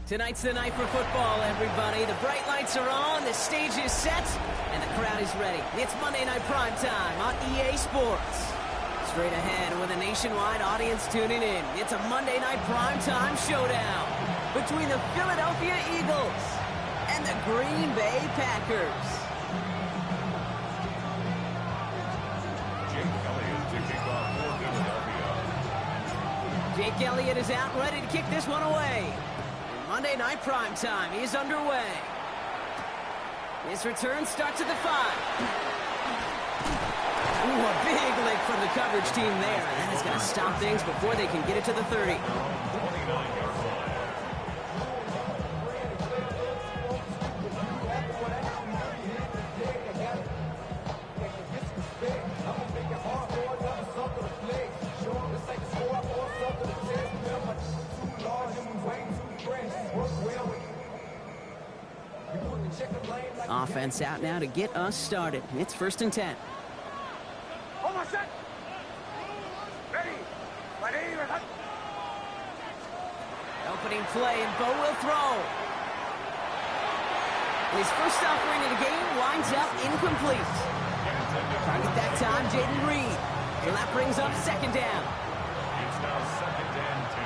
Tonight's the night for football, everybody. The bright lights are on, the stage is set, and the crowd is ready. It's Monday Night Primetime on EA Sports. Straight ahead with a nationwide audience tuning in. It's a Monday Night Primetime showdown between the Philadelphia Eagles and the Green Bay Packers. Jake Elliott is out ready to kick this one away. Monday Night Primetime is underway. His return starts at the 5. Ooh, a big lick from the coverage team there. That is going to stop things before they can get it to the 30. Offense out now to get us started. It's 1st and 10. Opening play, and Bo will throw. His first offering of the game winds up incomplete. Target that time, Jaden Reed. And that brings up 2nd down. It's now 2nd and 10.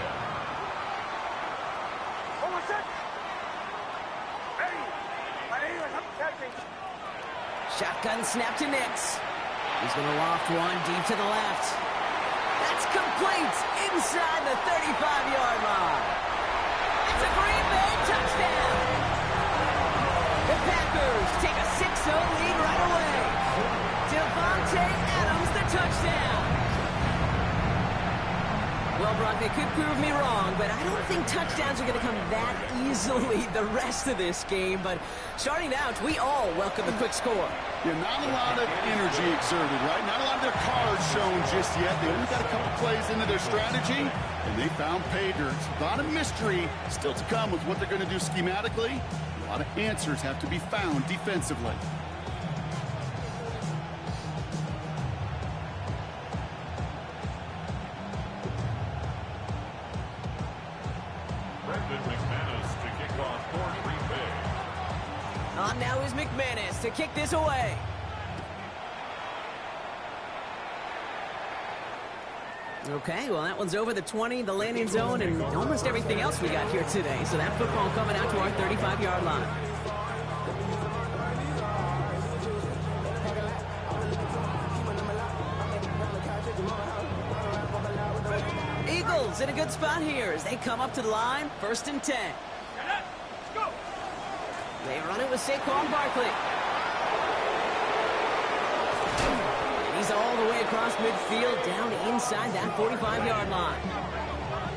Shotgun snap to Nix. He's going to loft one deep to the left. That's complete inside the 35-yard line. It's a Green Bay touchdown. The Packers take a 6-0 lead right away. Devontae Adams, the touchdown. Well, Brock, they could prove me wrong, but I don't think touchdowns are going to come that easily the rest of this game. But starting out, we all welcome the quick score. Yeah, not a lot of energy exerted, right? Not a lot of their cards shown just yet. They only got a couple plays into their strategy, and they found pay dirt. A lot of mystery still to come with what they're going to do schematically. A lot of answers have to be found defensively. On now is McManus to kick this away. Okay, well, that one's over the 20, the landing zone, and almost everything else we got here today. So that football coming out to our 35-yard line. Eagles in a good spot here as they come up to the line, 1st and 10. They run it with Saquon Barkley. And he's all the way across midfield, down inside that 45-yard line.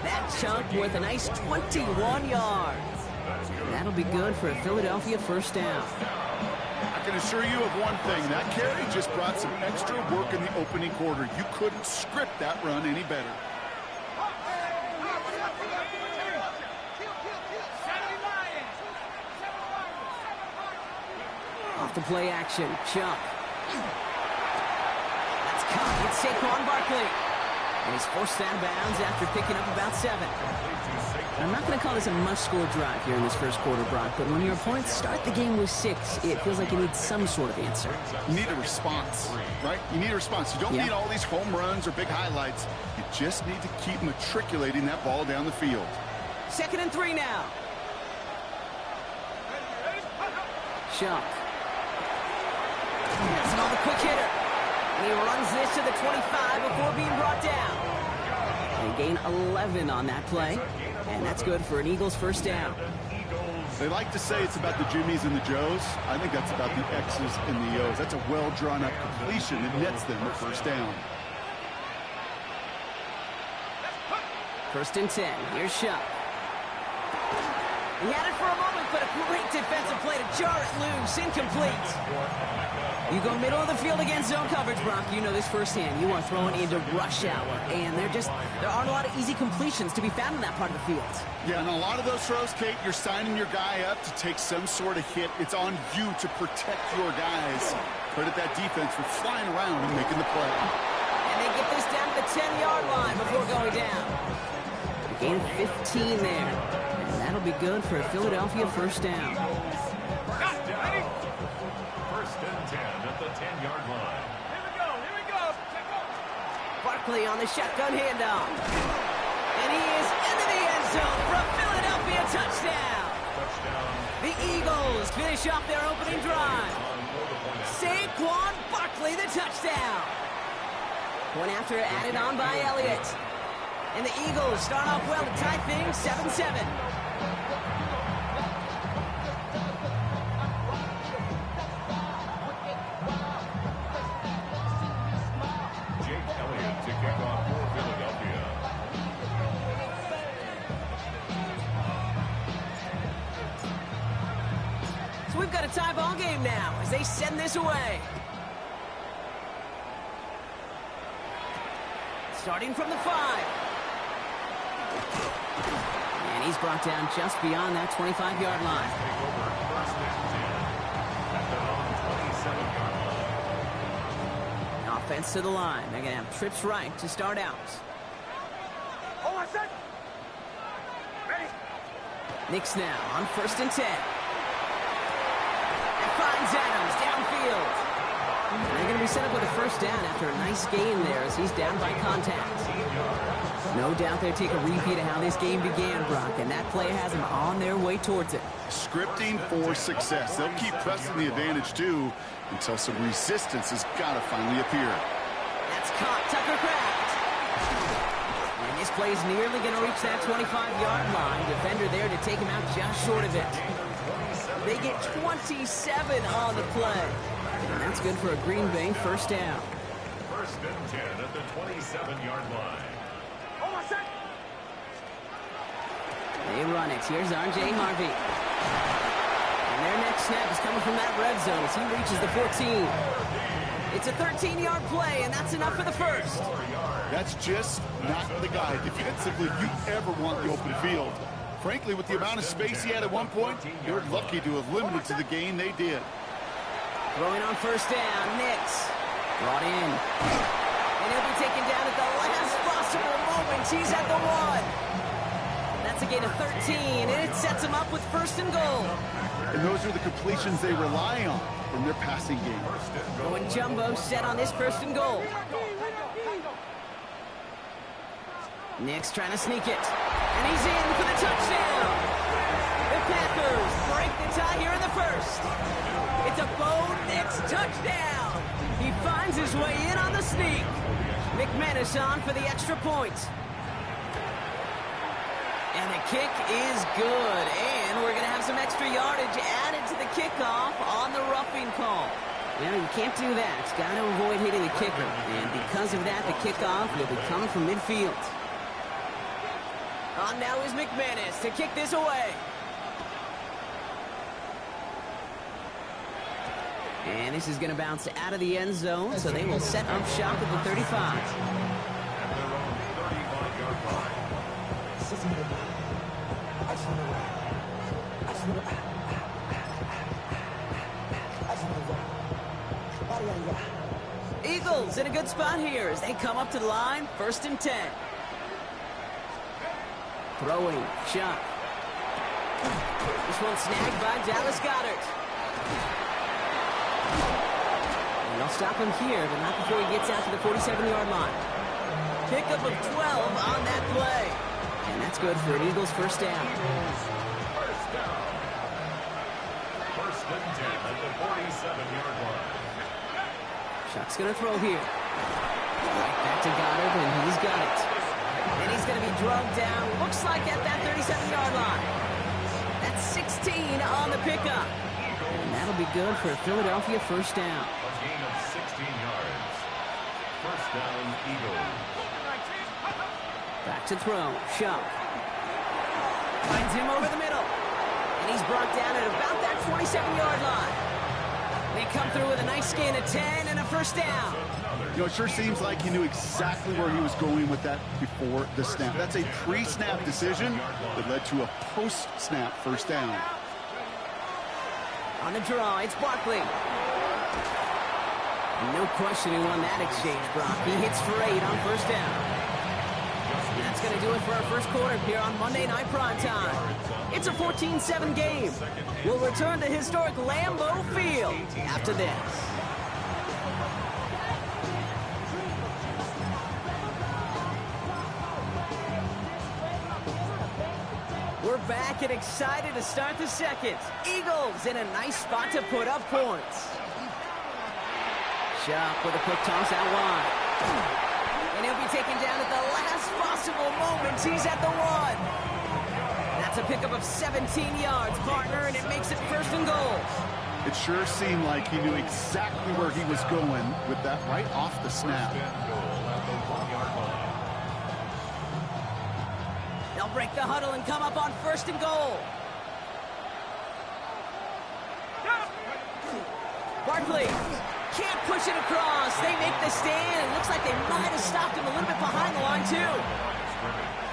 That chunk with a nice 21 yards. That'll be good for a Philadelphia 1st down. I can assure you of one thing. That carry just brought some extra work in the opening quarter. You couldn't script that run any better. Off the play action, Chuck. That's caught. It's Saquon Barkley. And he's forced out of bounds after picking up about 7. I'm not going to call this a must-score drive here in this first quarter, Brock, but when your opponents start the game with 6, it feels like you need some sort of answer. You need a response, right? You need a response. You don't need all these home runs or big highlights. You just need to keep matriculating that ball down the field. 2nd and 3 now. Chuck. That's another quick hitter. And he runs this to the 25 before being brought down. They gain 11 on that play. And that's good for an Eagles 1st down. They like to say it's about the Jimmies and the Joes. I think that's about the X's and the O's. That's a well-drawn-up completion that nets them a 1st down. 1st and 10. Here's Shuck. He had it for a moment, but a great defensive play to jar it loose. Incomplete. You go middle of the field against zone coverage, Brock. You know this firsthand. You are throwing into rush hour, and there aren't a lot of easy completions to be found in that part of the field. Yeah, and a lot of those throws, Kate, you're signing your guy up to take some sort of hit. It's on you to protect your guys. Credit that defense for flying around and making the play. And they get this down to the 10-yard line before going down. Gain of 15 there. And that'll be good for a Philadelphia first down. First and 10 at the 10-yard line. Here we go. Barkley on the shotgun handoff. And he is into the end zone for a Philadelphia touchdown. The Eagles finish off their opening drive. Saquon Barkley, the touchdown. Point after added on by Elliott. And the Eagles start off well to tie things 7-7. We've got a tie ball game now as they send this away. Starting from the 5. And he's brought down just beyond that 25-yard line. Offense to the line. They're going to have trips right to start out. Knicks now on 1st and 10. Finds Adams downfield. They're going to be set up with a first down after a nice gain there as he's down by contact. No doubt they'll take a repeat of how this game began, Brock, and that play has them on their way towards it. Scripting for success. They'll keep pressing the advantage, too, until some resistance has got to finally appear. That's caught. Tucker Kraft. And this play is nearly going to reach that 25-yard line. Defender there to take him out just short of it. They get 27 on the play. And that's good for a Green Bay first down. First and 10 at the 27-yard line. They run it. Here's R.J. Harvey. And their next snap is coming from that red zone as he reaches the 14. It's a 13-yard play, and that's enough for the first. That's just not the guy defensively you ever want the open field. Frankly, with the amount of space he had at one point, you're lucky to have limited to the gain they did. Throwing on first down, Knicks. Brought in. And he'll be taken down at the last possible moment. He's at the 1. That's a gain of 13, and it sets him up with 1st and goal. And those are the completions they rely on from their passing game. Going jumbo set on this 1st and goal. Knicks trying to sneak it. And he's in for the touchdown. The Packers break the tie here in the first. It's a Bo Nix touchdown. He finds his way in on the sneak. McManus on for the extra point. And the kick is good. And we're going to have some extra yardage added to the kickoff on the roughing call. Well, you can't do that. It's got to avoid hitting the kicker. And because of that, the kickoff will be coming from midfield. On now is McManus to kick this away. And this is going to bounce out of the end zone, so they will set up shop at the 35. Eagles in a good spot here as they come up to the line, 1st and 10. Throwing, shot. This one snagged by Dallas Goedert. And they'll stop him here, but not before he gets out to the 47-yard line. Pickup of 12 on that play. And that's good for an Eagles first down. First down. First and 10 at the 47-yard line. Chuck's going to throw here. Right back to Goddard, and he's got it. And he's going to be drugged down, looks like at that 37-yard line. That's 16 on the pickup. And that'll be good for a Philadelphia first down. A gain of 16 yards. First down, Eagles. Back to throw. Shuck. Finds him over the middle. And he's brought down at about that 27-yard line. They come through with a nice gain of 10 and a first down. You know, it sure seems like he knew exactly where he was going with that before the snap. That's a pre-snap decision that led to a post-snap first down. On the draw, it's Barkley. No question who won that exchange, Brock. He hits for 8 on first down. That's going to do it for our first quarter here on Monday Night Primetime. It's a 14-7 game. We'll return to historic Lambeau Field after this. We're back and excited to start the second. Eagles in a nice spot to put up points. Sharp with a quick toss out wide. And he'll be taken down at the last possible moment. He's at the 1. That's a pickup of 17 yards, partner, and it makes it 1st and goal. It sure seemed like he knew exactly where he was going with that right off the snap. They'll break the huddle and come up on 1st and goal. Barkley can't push it across. They make the stand. It looks like they might have stopped him a little bit behind the line, too.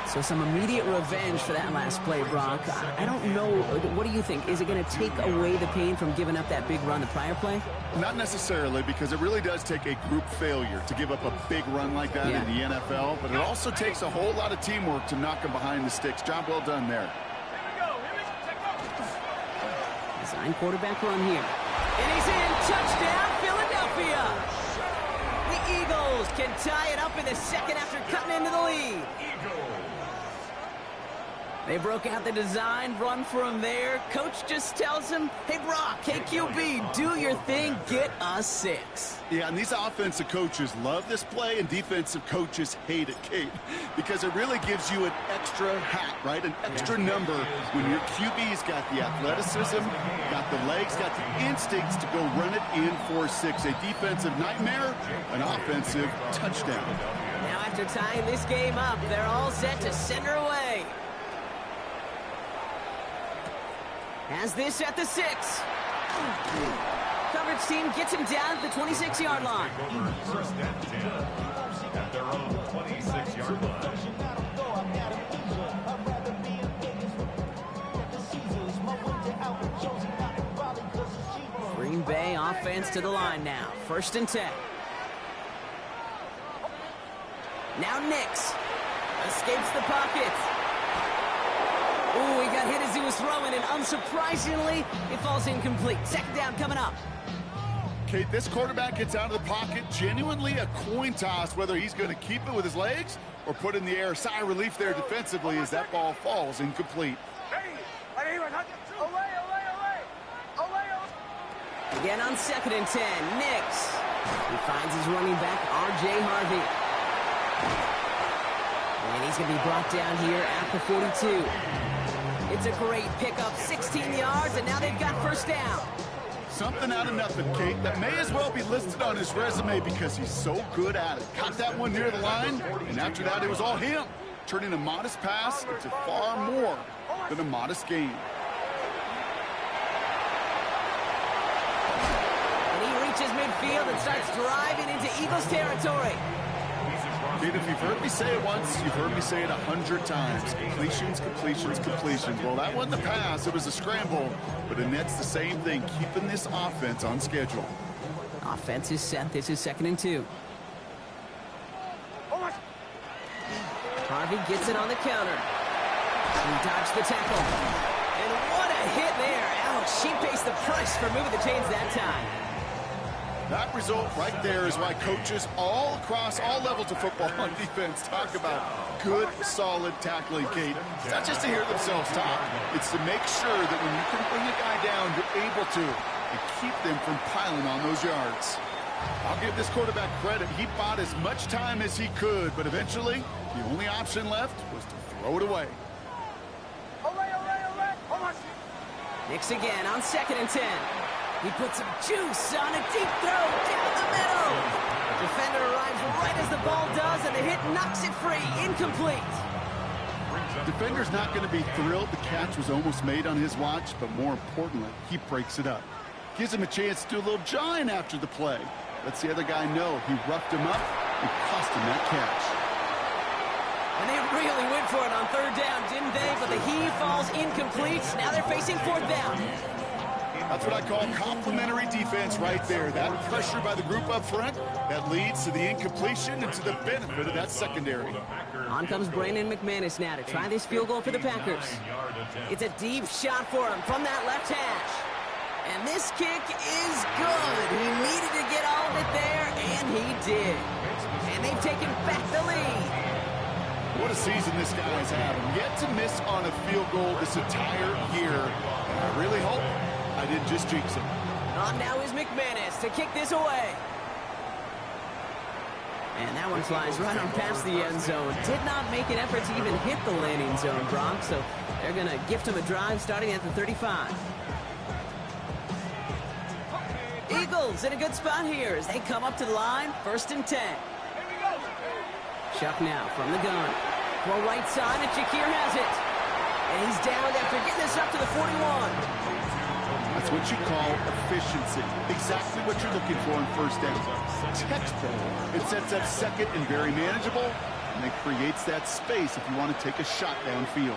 So some immediate revenge for that last play, Brock. I don't know. What do you think? Is it going to take away the pain from giving up that big run the prior play? Not necessarily, because it really does take a group failure to give up a big run like that in the NFL. But it also takes a whole lot of teamwork to knock him behind the sticks. Job well done there. Design quarterback run here. And he's in. Touchdown, Philadelphia. The Eagles can tie it up in the second after cutting into the lead. They broke out the design run from there. Coach just tells him, hey, Brock, hey, QB, do your thing, get us 6. Yeah, and these offensive coaches love this play, and defensive coaches hate it, Kate, because it really gives you an extra hat, right? An extra number when your QB's got the athleticism, got the legs, got the instincts to go run it in for 6. A defensive nightmare, an offensive touchdown. Now after tying this game up, they're all set to send her away. Has this at the 6. Coverage team gets him down at the 26-yard line. 1st and 10 at their own 26-yard line. Green Bay offense to the line now. 1st and 10. Now Nix escapes the pocket. Ooh, he got hit as he was throwing, and unsurprisingly, it falls incomplete. 2nd down coming up. Kate, this quarterback gets out of the pocket, genuinely a coin toss, whether he's going to keep it with his legs or put in the air. Sigh of relief there defensively as that ball falls incomplete. Again on 2nd and 10, Nix. He finds his running back, R.J. Harvey. And he's going to be brought down here at the 42. It's a great pickup, 16 yards, and now they've got 1st down. Something out of nothing, Kate, that may as well be listed on his resume because he's so good at it. Caught that one near the line, and after that, it was all him, turning a modest pass into far more than a modest gain. And he reaches midfield and starts driving into Eagles territory. Kate, if you've heard me say it once, you've heard me say it 100 times. Completions, completions, completions. Well, that wasn't a pass. It was a scramble. But it nets the same thing, keeping this offense on schedule. Offense is set. This is 2nd and 2. Harvey gets it on the counter. He dodged the tackle. And what a hit there. Ouch, she pays the price for moving the chains that time. That result right there is why coaches all across all levels of football on defense talk about good, solid tackling, Kate. It's not just to hear themselves talk. It's to make sure that when you can bring a guy down, you're able to and keep them from piling on those yards. I'll give this quarterback credit. He bought as much time as he could, but eventually, the only option left was to throw it away. Nix again on 2nd and 10. He puts some juice on a deep throw down the middle. The defender arrives right as the ball does, and the hit knocks it free. Incomplete. Defender's not going to be thrilled the catch was almost made on his watch, but more importantly, he breaks it up. Gives him a chance to do a little jawing after the play. Lets the other guy know he roughed him up and cost him that catch. And they really went for it on 3rd down, didn't they? But the heave falls incomplete. Now they're facing 4th down. That's what I call complimentary defense right there. That pressure by the group up front, that leads to the incompletion and to the benefit of that secondary. On comes Brandon McManus now to try this field goal for the Packers. It's a deep shot for him from that left hash. And this kick is good. He needed to get all of it there, and he did. And they've taken back the lead. What a season this guy is having. Yet to miss on a field goal this entire year. And I really hope I didn't just jinx him. On now is McManus to kick this away. And that one flies right on past the end zone. Did not make an effort to even hit the landing zone, Brock. So they're going to gift him a drive starting at the 35. Eagles in a good spot here as they come up to the line, 1st and 10. Chuck now from the gun. Throw right side, and Shakir has it. And he's down after getting this up to the 41. That's what you call efficiency. Exactly what you're looking for in first down. Textbook. It sets up second and very manageable, and it creates that space if you want to take a shot downfield.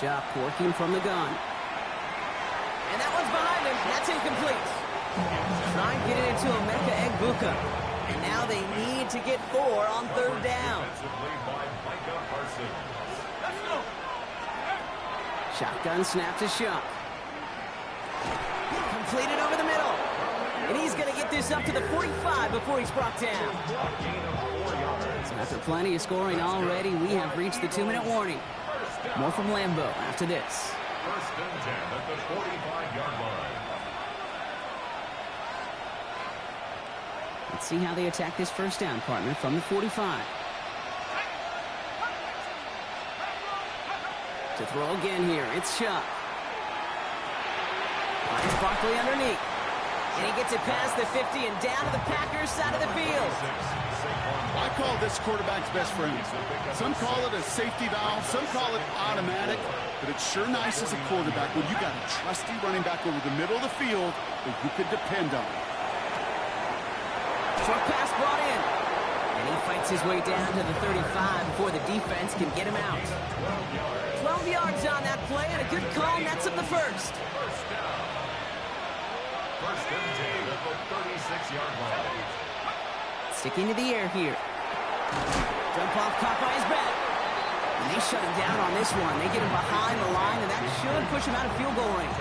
Chuck working from the gun. And that one's behind him. That's incomplete. Try and get it into Emeka Egbuka. And now they need to get 4 on 3rd down. Shotgun snap to Chuck. Completed over the middle. And he's going to get this up to the 45 before he's brought down. So after plenty of scoring already, we have reached the 2-minute warning. More from Lambeau after this. 1st and 10 at the 45-yard line. Let's see how they attack this first down, partner, from the 45. To throw again here, it's Chuck. Finds Barkley underneath. And he gets it past the 50 and down to the Packers side of the field. I call this quarterback's best friend. Some call it a safety valve, some call it automatic, but it's sure nice as a quarterback when you got a trusty running back over the middle of the field that you could depend on. Short pass brought in. And he fights his way down to the 35 before the defense can get him out. 12 yards on that play, and a good call nets him the first. 1st and 10 at the 36-yard line. Sticking to the air here. Jump off caught by his back. And they shut him down on this one. They get him behind the line, and that should push him out of field goal range.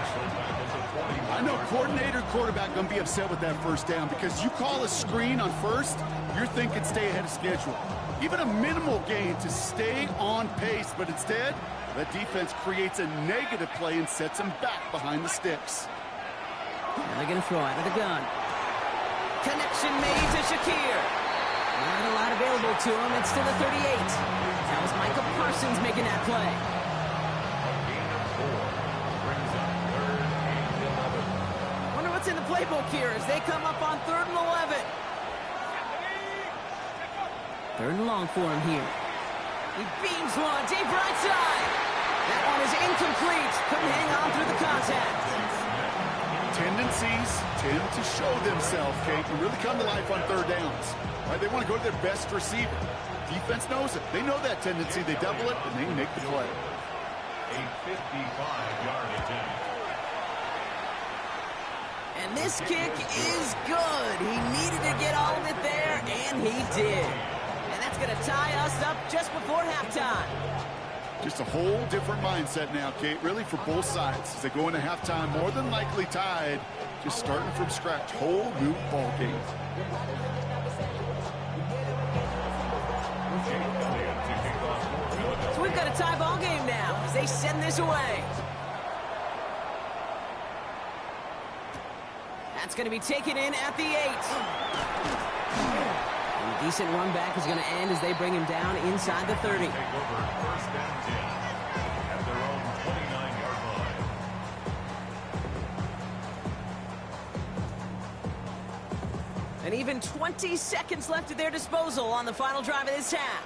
I know coordinator quarterback going to be upset with that first down because you call a screen on first, you're thinking stay ahead of schedule. Even a minimal gain to stay on pace, but instead, that defense creates a negative play and sets him back behind the sticks. Now they're going to throw out of the gun. Connection made to Shakir. Not a lot available to him. It's to the 38. That was Michael Parsons making that play. Wonder what's in the playbook here as they come up on 3rd and 11. 3rd and long for him here. He beams one, deep right side. That one is incomplete. Couldn't hang on through the contact. Tendencies tend to show themselves, Kate, and really come to life on 3rd downs. Right? They want to go to their best receiver. Defense knows it. They know that tendency. They double it, and they make the play. A 55-yard attempt. And this kick is good. He needed to get all of it there, and he did. And that's going to tie us up just before halftime. Just a whole different mindset now, Kate, really for both sides. As they go into halftime, more than likely tied, just starting from scratch. Whole new ball game. So we've got a tie ball game now as they send this away. That's going to be taken in at the 8. And a decent run back is going to end as they bring him down inside the 30. Take over 1st and 10 at their own 29-yard line. And even 20 seconds left at their disposal on the final drive of this half.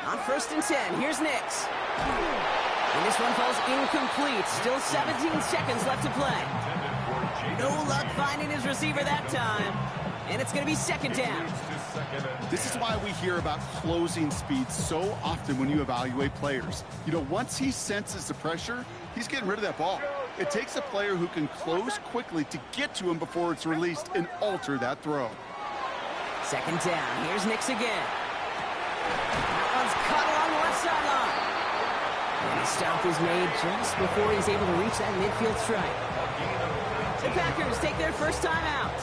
On 1st and 10, here's Nix. And this one falls incomplete. Still 17 seconds left to play. No luck finding his receiver that time. And it's going to be 2nd down. This is why we hear about closing speed so often when you evaluate players. You know, once he senses the pressure, he's getting rid of that ball. It takes a player who can close quickly to get to him before it's released and alter that throw. Second down. Here's Nix again. That one's cut along the left sideline. And the stop is made just before he's able to reach that midfield strike. The Packers take their first time out.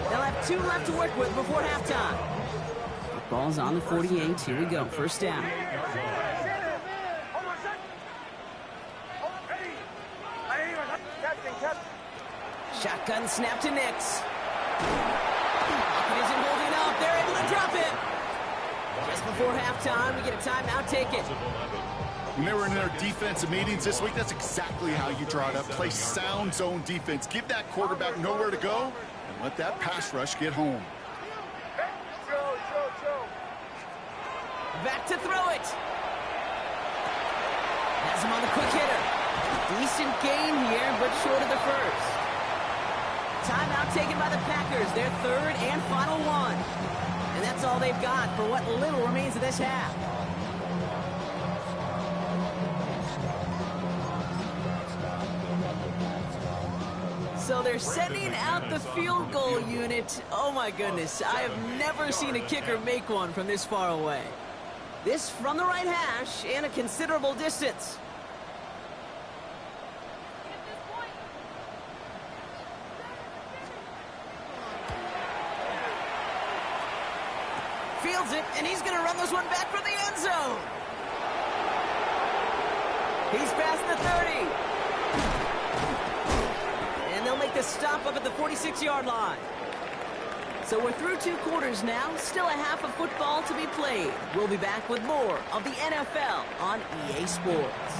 They'll have 2 left to work with before halftime. Ball's on the 48. Here we go. First down. Shotgun snap to Nix. It isn't holding up. They're able to drop it. Just before halftime, we get a timeout taken. When they were in their defensive meetings this week, that's exactly how you draw it up. Play sound zone defense. Give that quarterback nowhere to go and let that pass rush get home. Back to throw it. Has him on the quick hitter. Decent gain here, but short of the first. Timeout taken by the Packers, their third and final one. And that's all they've got for what little remains of this half. So they're sending out the field goal unit. Oh my goodness, I have never seen a kicker make one from this far away. This from the right hash and a considerable distance. Fields it, and he's going to run this one back from the end zone. He's past the 30. And they'll make the stop up at the 46-yard line. So we're through 2 quarters now, still a half of football to be played. We'll be back with more of the NFL on EA Sports.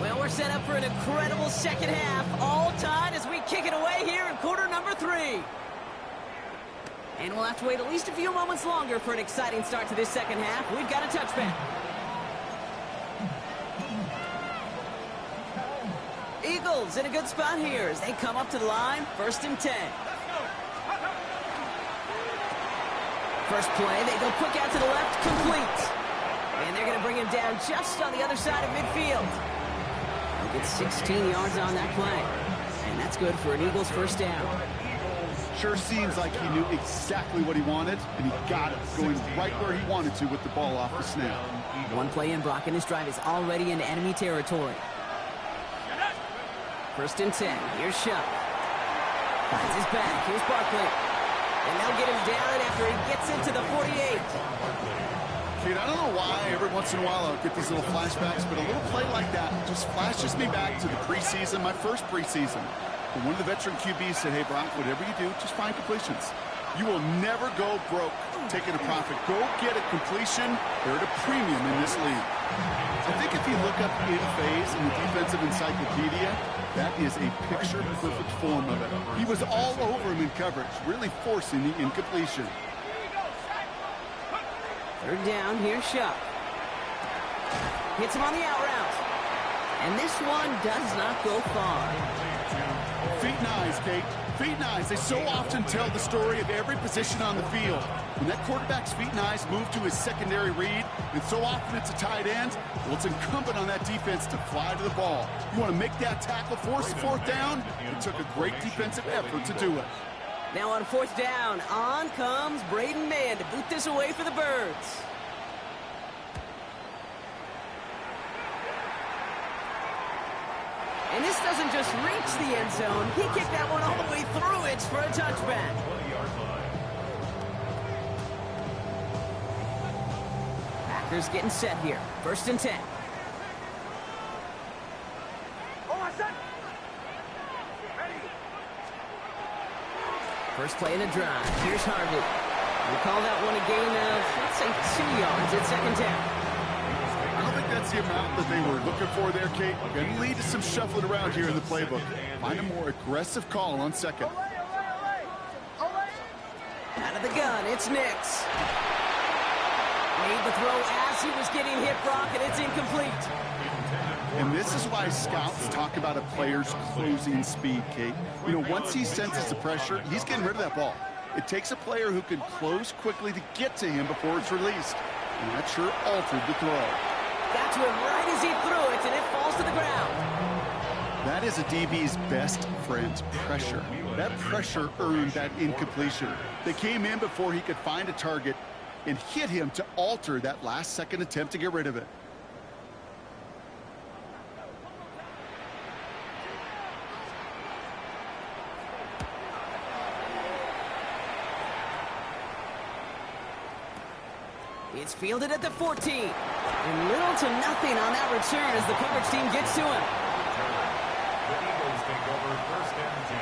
Well, we're set up for an incredible second half, all tied as we kick it away here in quarter number 3. And we'll have to wait at least a few moments longer for an exciting start to this second half. We've got a touchback. Eagles in a good spot here as they come up to the line, 1st and 10. First play, they go quick out to the left, complete. And they're going to bring him down just on the other side of midfield. They'll get 16 yards on that play. And that's good for an Eagles first down. Sure seems like he knew exactly what he wanted, and he got it, going right where he wanted to with the ball off the snap. One play in, Brock, and this drive is already into enemy territory. 1st and 10. Here's Shuck. Finds his back. Here's Barkley. And they'll get him down after he gets into the 48. Dude, I don't know why every once in a while I'll get these little flashbacks, but a little play like that just flashes me back to the preseason, my first preseason. And one of the veteran QBs said, hey, Brock, whatever you do, just find completions. You will never go broke taking a profit. Go get a completion. They're at a premium in this league. I think if you look up in phase in the defensive encyclopedia, that is a picture-perfect form of it. He was all over him in coverage, really forcing the incompletion. 3rd down, here's Shuck. Hits him on the out route. And this one does not go far. Feet and eyes, Kate. Feet and eyes. They so often tell the story of every position on the field. When that quarterback's feet and eyes move to his secondary read, and so often it's a tight end, well, it's incumbent on that defense to fly to the ball. You want to make that tackle, force the 4th down? It took a great defensive effort to do it. Now on 4th down, on comes Braden Mann to boot this away for the Birds. And this doesn't just reach the end zone. He kicked that one all the way through it for a touchback. Packers getting set here. 1st and 10. First play in a drive. Here's Harvey. We call that one a gain of, let's say, 2 yards at 2nd down. I don't think that's the amount that they were looking for there, Kate. Going to lead to some shuffling around here in the playbook. Find a more aggressive call on 2nd. Out of the gun, it's Nix. Made the throw as he was getting hit, Brock, and it's incomplete. And this is why scouts talk about a player's closing speed, Kate. You know, once he senses the pressure, he's getting rid of that ball. It takes a player who can close quickly to get to him before it's released. And that sure altered the throw. Got to him right as he threw it, and it falls to the ground. That is a DB's best friend, pressure. That pressure earned that incompletion. They came in before he could find a target and hit him to alter that last-second attempt to get rid of it. It's fielded at the 14. And little to nothing on that return as the coverage team gets to him. The Eagles take over first and 10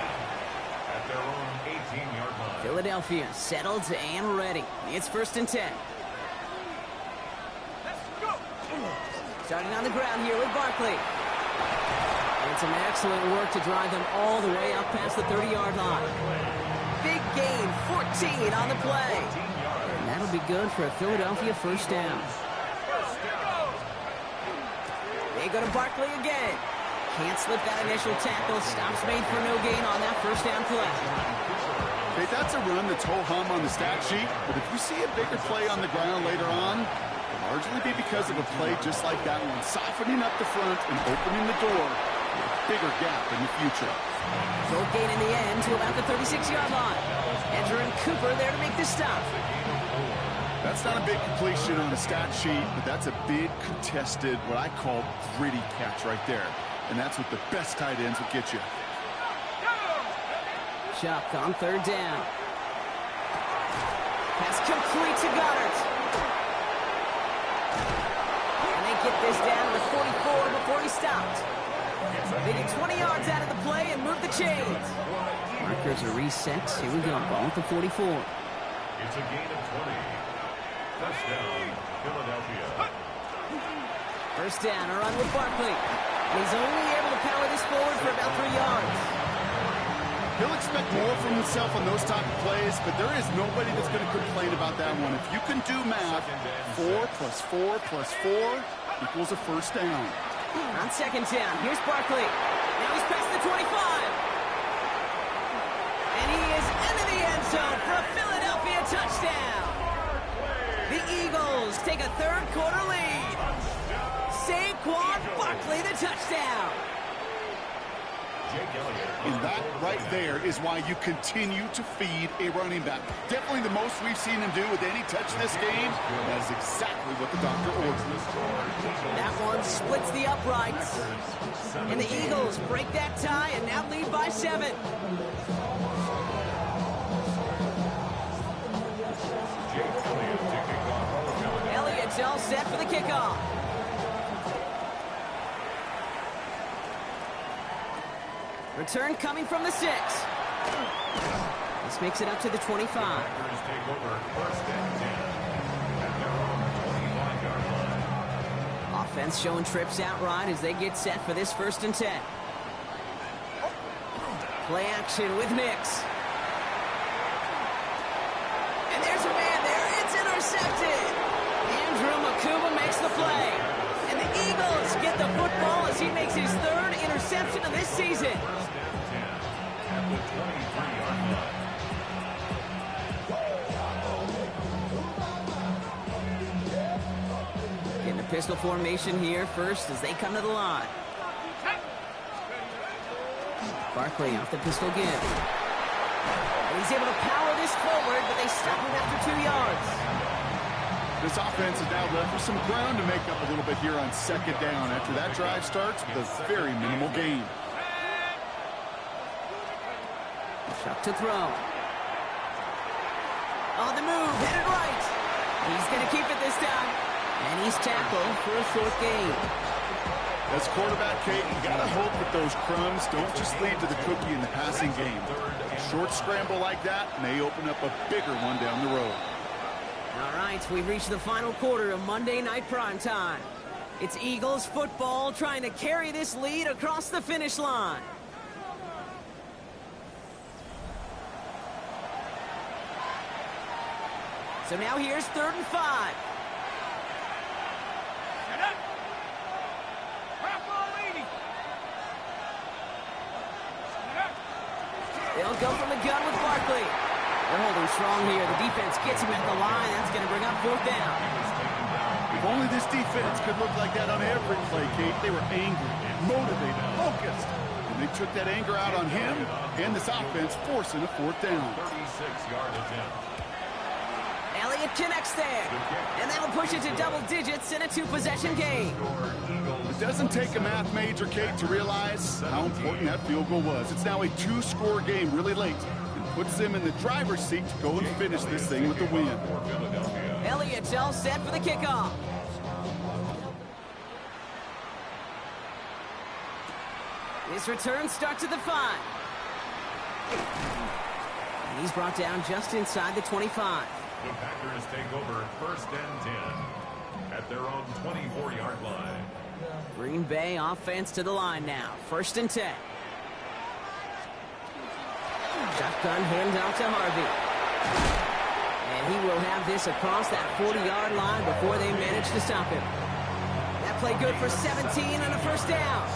at their own 18-yard line. Philadelphia settled and ready. It's first and 10. Starting on the ground here with Barkley. And some excellent work to drive them all the way up past the 30-yard line. Big gain, 14 on the play. And that'll be good for a Philadelphia first down. They go to Barkley again. Can't slip that initial tackle. Stops made for no gain on that first down play. Okay, that's a run that's ho-hum on the stat sheet, but if you see a bigger play on the ground later on, it'll largely be because of a play just like that one, softening up the front and opening the door for a bigger gap in the future. Goal gain in the end to about the 36-yard line. Edger and Cooper there to make the stop. That's not a big completion on the stat sheet, but that's a big contested, what I call gritty catch right there. And that's what the best tight ends will get you. Chuck on third down. Pass complete to Goddard. And they get this down to the 44 before he stopped. They get 20 yards out of the play and move the chains. Markers are reset. Here we go. Ball at the 44. It's a gain of 20. Touchdown, Philadelphia. First down, a run with Barkley. He's only able to power this forward for about 3 yards. He'll expect more from himself on those type of plays, but there is nobody that's going to complain about that one. If you can do math, 4 plus 4 plus 4 equals a first down. On second down, here's Barkley. Now he's past the 25. And he is into the end zone for a Philadelphia touchdown. The Eagles take a third-quarter lead. Saquon Barkley, the touchdown. And that right there is why you continue to feed a running back. Definitely the most we've seen him do with any touch this game. That is exactly what the doctor ordered. That one splits the uprights. And the Eagles break that tie and now lead by 7. Elliott's all set for the kickoff. Return coming from the 6. This makes it up to the 25. Take over first and 10 at their own 25-yard line. Offense showing trips out right as they get set for this first and 10. Play action with Nix. And there's a man there. It's intercepted. Andrew Mukuba makes the play. And the Eagles get the football as he makes his 3rd interception of this season. At the 23-yard line. In the pistol formation here first as they come to the line. Barkley off the pistol give. And he's able to power this forward, but they stop him after 2 yards. This offense is now left with some ground to make up a little bit here on second down after that drive starts with a very minimal gain. Chuck to throw. On the move, headed right. He's going to keep it this time. And he's tackled for a short gain. As quarterback, Kate, you got to hope that those crumbs don't just lead to the cookie in the passing game. A short scramble like that may open up a bigger one down the road. All right, we've reached the final quarter of Monday Night Primetime. It's Eagles football trying to carry this lead across the finish line. So now here's 3rd and 5. They'll go from the gun with Barkley. They're holding strong here. The defense gets him at the line. That's going to bring up 4th down. If only this defense could look like that on every play, Kate. They were angry, motivated, focused. And they took that anger out on him and this offense, forcing a 4th down. 36-yard attempt. Elliott connects there. And that'll push it to double digits in a 2-possession game. It doesn't take a math major, Kate, to realize how important that field goal was. It's now a 2-score game really late and puts them in the driver's seat to go and finish this thing with the win. Elliott's all set for the kickoff. His return starts at the 5. And he's brought down just inside the 25. The Packers take over 1st and 10 at their own 24-yard line. Green Bay offense to the line now. 1st and 10. Shotgun handoff to Harvey. And he will have this across that 40-yard line before they manage to stop him. That play good for 17 and a 1st down.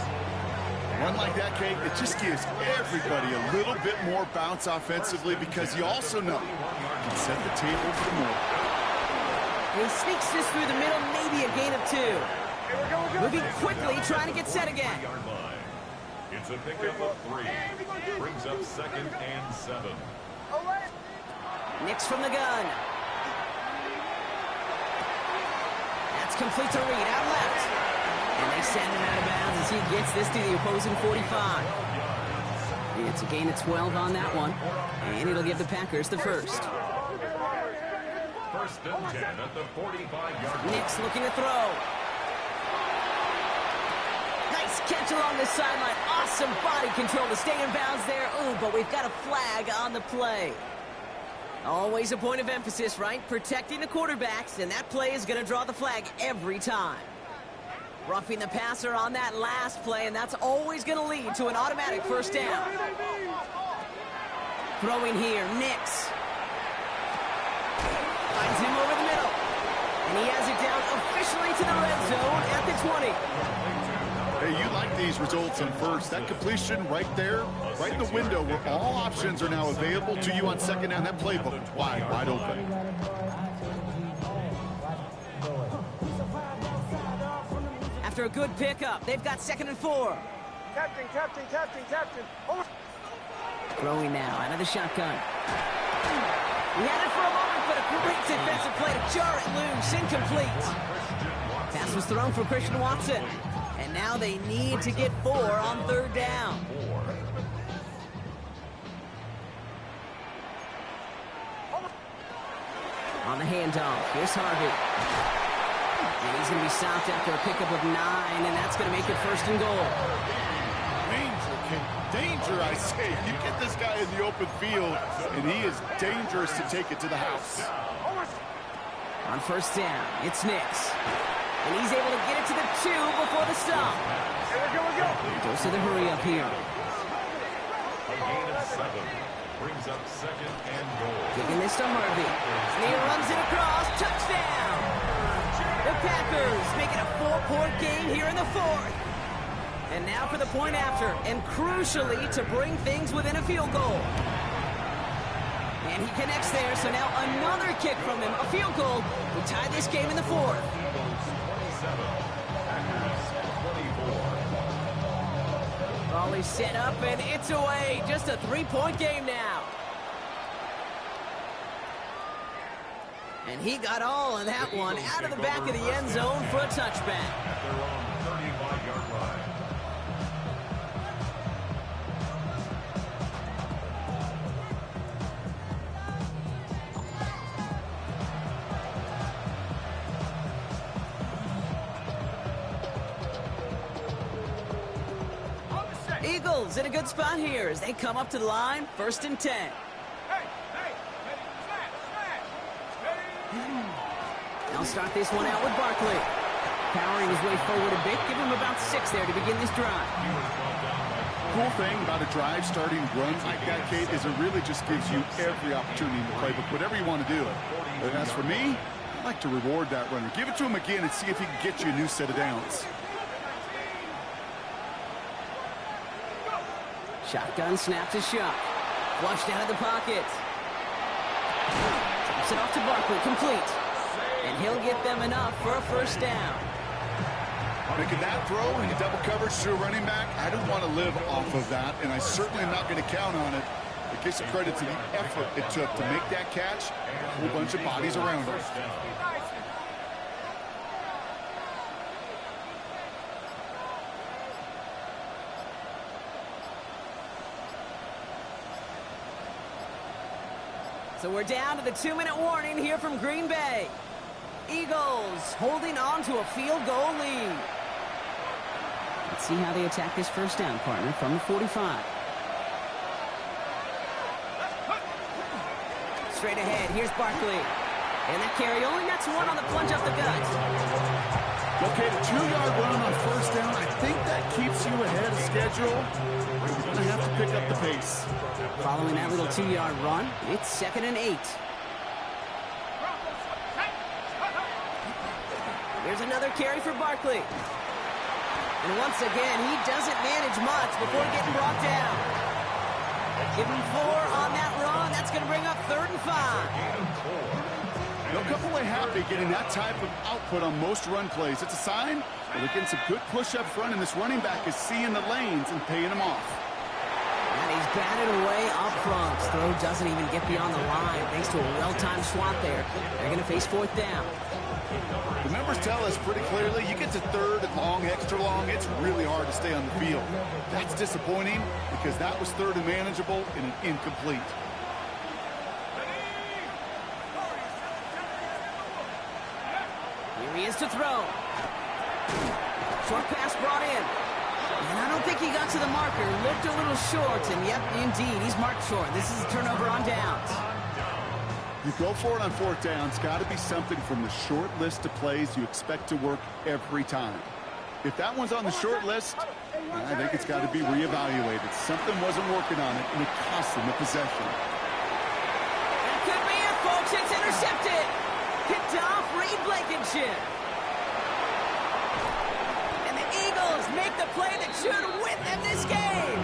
Run like that, Kate, it just gives everybody a little bit more bounce offensively because you also know you can set the table for more. He sneaks this through the middle, maybe a gain of 2. Moving quickly, trying to get set again. It's a pickup of 3. Brings up 2nd and 7. Nix from the gun. That's complete to Reed, out left. And they send him out of bounds as he gets this to the opposing 45. It's a gain of 12 on that one. And it'll give the Packers the 1st. 1st and 10 at the 45-yard line. Nix looking to throw. Nice catch along the sideline. Awesome body control to stay in bounds there. Ooh, but we've got a flag on the play. Always a point of emphasis, right? Protecting the quarterbacks, and that play is going to draw the flag every time. Roughing the passer on that last play, and that's always going to lead to an automatic 1st down. Throwing here, Nix. Finds him over the middle. And he has it down officially to the red zone at the 20. Hey, you like these results in 1st. That completion right there, right in the window where all options are now available to you on 2nd down. That playbook wide open. After a good pickup, they've got 2nd and 4. Captain. Throwing now out of the shotgun. He had it for a moment, but a great defensive play to jar it loose. Incomplete. Pass was thrown for Christian Watson. And now they need to get 4 on 3rd down. On the handoff, here's Harvey. And he's going to be stopped after a pickup of 9, and that's going to make it 1st and goal. Danger, Kate. Danger, I say. You get this guy in the open field, and he is dangerous to take it to the house. On 1st down, it's Nix. And he's able to get it to the 2 before the stop. Goes to the hurry up here. A gain of 7. Brings up 2nd and goal. Kicking this to Harvey. And he runs it across. Touchdown! The Packers making a 4-point game here in the 4th. And now for the point after. And crucially, to bring things within a field goal. And he connects there, so now another kick from him. A field goal to tie this game in the 4th. Ball is set up, and it's away. Just a 3-point game now. And he got all of that one out of the back of the end zone for a touchback. At their own 35-yard line. Eagles in a good spot here as they come up to the line, 1st and 10. They'll start this one out with Barkley. Powering his way forward a bit, give him about 6 there to begin this drive. Cool thing about a drive starting runs like that, Kate, is it really just gives you every opportunity in the playbook, whatever you want to do. But as for me, I like to reward that runner. Give it to him again and see if he can get you a new set of downs. Shotgun snap to Shuck. Flushed out of the pocket. Drops it off to Barkley, complete. And he'll get them enough for a first down. Making that throw in double coverage to a running back, I don't want to live off of that, and I certainly am not going to count on it. It gives some credit to the effort it took to make that catch. A whole bunch of bodies around him. So we're down to the 2-minute warning here from Green Bay. Eagles holding on to a field goal lead. Let's see how they attack this first down, partner, from the 45. Straight ahead, here's Barkley. And that carry only nets one on the plunge off the gut. Okay, the 2-yard run on first down, I think that keeps you ahead of schedule. You're going to have to pick up the pace. Following that little 2-yard run, it's 2nd and 8. Here's another carry for Barkley. And once again, he doesn't manage much before getting brought down. Give him 4 on that run. That's going to bring up 3rd and 5. They'll come away happy getting that type of output on most run plays. It's a sign that they're getting some good push up front, and this running back is seeing the lanes and paying them off. And he's batted away up front. Throw doesn't even get beyond the line thanks to a well-timed swat there. They're going to face 4th down. The numbers tell us pretty clearly, you get to 3rd and long, extra long, it's really hard to stay on the field. That's disappointing because that was 3rd and manageable and an incomplete. Here he is to throw. Short pass brought in. And I don't think he got to the marker. Looked a little short, and yep, indeed, he's marked short. This is a turnover on downs. You go for it on 4th down. It's got to be something from the short list of plays you expect to work every time. If that one's on the short list, I think it's got to be reevaluated. Something wasn't working on it, and it cost them the possession. That could be it, folks. It's intercepted. Picked off Reed Blankenship. And the Eagles make the play that should win them this game.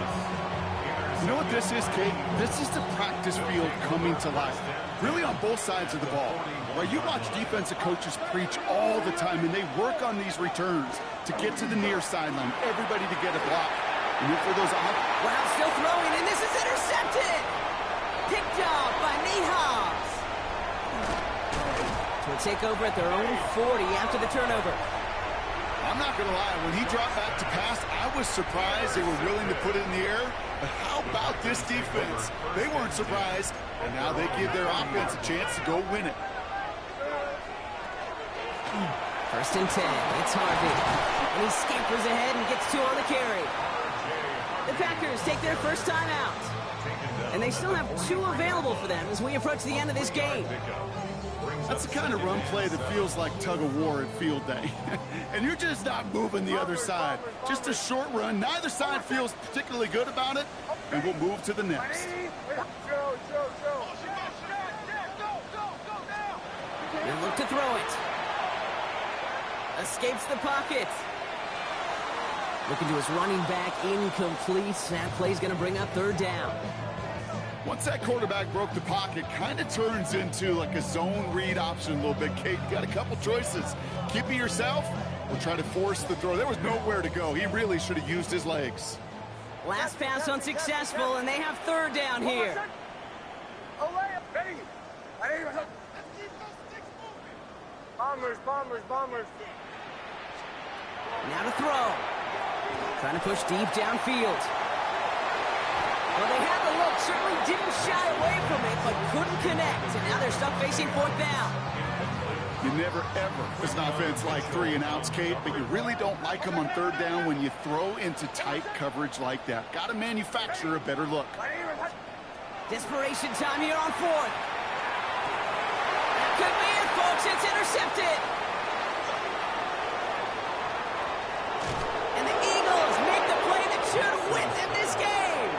You know what this is, Kate? This is the practice field coming to life. Really on both sides of the ball. Right, you watch defensive coaches preach all the time, and they work on these returns to get to the near sideline, everybody to get a block. And then for those off. Wow, still throwing, and this is intercepted. Picked off by Nehas. So we'll take over at their own 40 after the turnover. I'm not going to lie, when he dropped back to pass, I was surprised they were willing to put it in the air. But how about this defense? They weren't surprised, and now they give their offense a chance to go win it. 1st and 10, it's Harvey. And he scampers ahead and gets 2 on the carry. The Packers take their first time out. And they still have 2 available for them as we approach the end of this game. That's the kind of run play that feels like tug-of-war at field day. And you're just not moving the other side. Just a short run. Neither side feels particularly good about it. And we'll move to the next. They look to throw it. Escapes the pocket. Looking to his running back, incomplete. That play's going to bring up 3rd down. Once that quarterback broke the pocket, kind of turns into like a zone read option a little bit. Kate, you got a couple choices. Keep it yourself or try to force the throw. There was nowhere to go. He really should have used his legs. Last pass unsuccessful, and they have 3rd down here. Bombers. Now to throw. Trying to push deep downfield. Well, they had the look, certainly didn't shy away from it, but couldn't connect. And now they're stuck facing 4th down. You never, ever, as an offense, like 3 and outs, Kate, but you really don't like them on 3rd down when you throw into tight coverage like that. Got to manufacture a better look. Desperation time here on 4th. That could be it, folks. It's intercepted. And the Eagles make the play that should win them this game.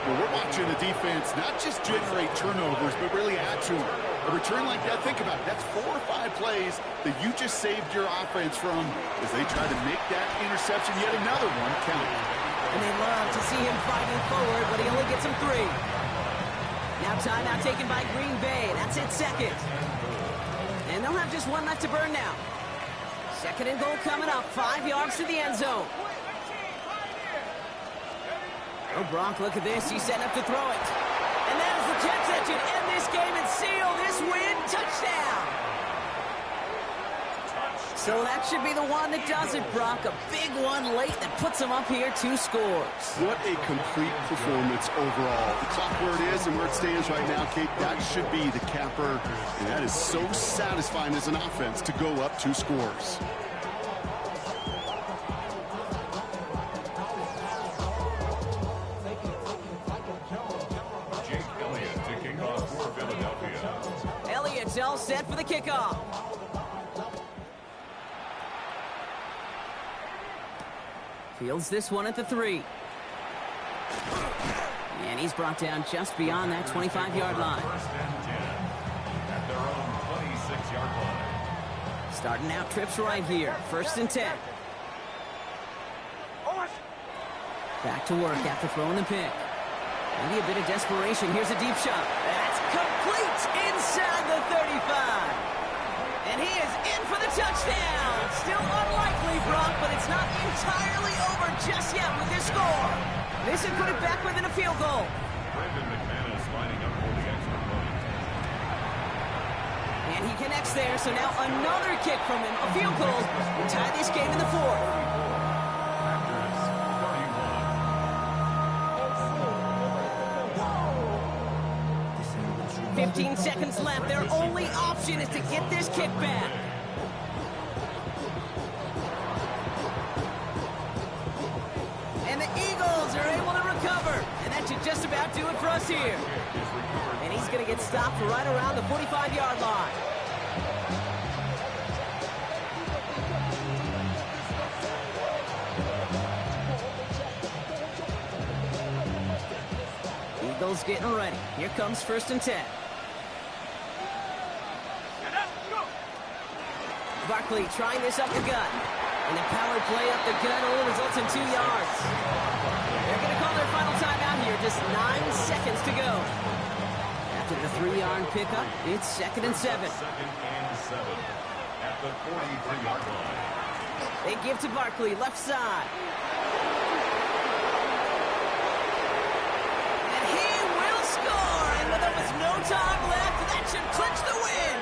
Well, we're watching the defense not just generate turnovers, but really add to them. A return like that, think about it. That's 4 or 5 plays that you just saved your offense from as they try to make that interception, yet another one, count. And they love to see him fighting forward, but he only gets them 3. Now timeout taken by Green Bay. That's it, second. And they'll have just one left to burn now. Second and goal coming up, 5 yards to the end zone. Oh, Brock, look at this. He's setting up to throw it. And that is the Jets that should end this game and seal this win. Touchdown. So that should be the one that does it, Brock. A big one late that puts them up here 2 scores. What a complete performance overall. The clock where it is and where it stands right now, Kate, that should be the capper. And that is so satisfying as an offense to go up 2 scores. Jake Elliott to kick off for Philadelphia. Elliott's all set for the kickoff. Fields this one at the 3. And he's brought down just beyond that 25-yard line. First and 10 at their own 26-yard line. Starting out trips right here. First and 10. Back to work after throwing the pick. Maybe a bit of desperation. Here's a deep shot. That's complete inside the 35. And he is in for the touchdown. Still unlikely, Brock, but it's not entirely over just yet with this score. This would put it back within a field goal. Brandon McManus lining up for the extra point. And he connects there, so now another kick from him. A field goal will tie this game in the 4th. Raptors 15 seconds left. Their only option is to get this kick back. And the Eagles are able to recover. And that should just about do it for us here. And he's going to get stopped right around the 45-yard line. Eagles getting ready. Here comes first and 10. Barkley trying this up the gut. And the power play up the gut only results in 2 yards. They're going to call their final timeout here. Just 9 seconds to go. After the 3-yard pickup, it's second and 7. Second and 7 at the 43-yard line. They give to Barkley, left side. And he will score. And there was no time left. That should clinch the win.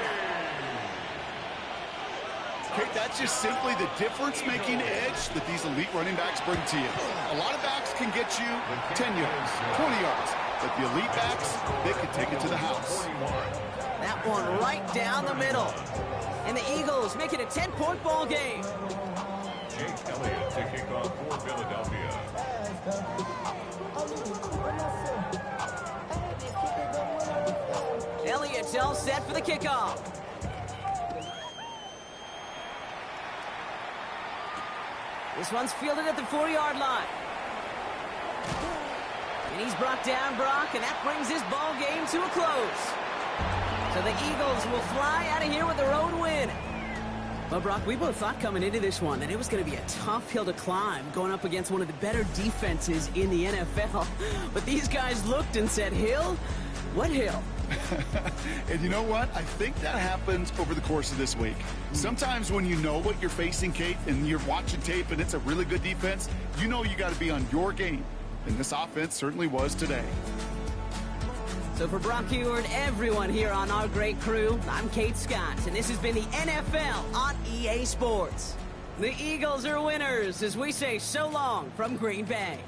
Kate, that's just simply the difference-making edge that these elite running backs bring to you. A lot of backs can get you 10 yards, 20 yards, but the elite backs, they can take it to the house. That one right down the middle. And the Eagles make it a 10-point ball game. Jake Elliott to kick off for Philadelphia. Elliott's all set for the kickoff. This one's fielded at the 4-yard line. And he's brought down, Brock, and that brings this ball game to a close. So the Eagles will fly out of here with their own win. Well, Brock, we both thought coming into this one that it was going to be a tough hill to climb going up against one of the better defenses in the NFL. But these guys looked and said, Hill? What hill? And you know what? I think that happens over the course of this week. Sometimes when you know what you're facing, Kate, and you're watching tape and it's a really good defense, you know you got to be on your game. And this offense certainly was today. So for Brock Huard, everyone here on our great crew, I'm Kate Scott, and this has been the NFL on EA Sports. The Eagles are winners as we say so long from Green Bay.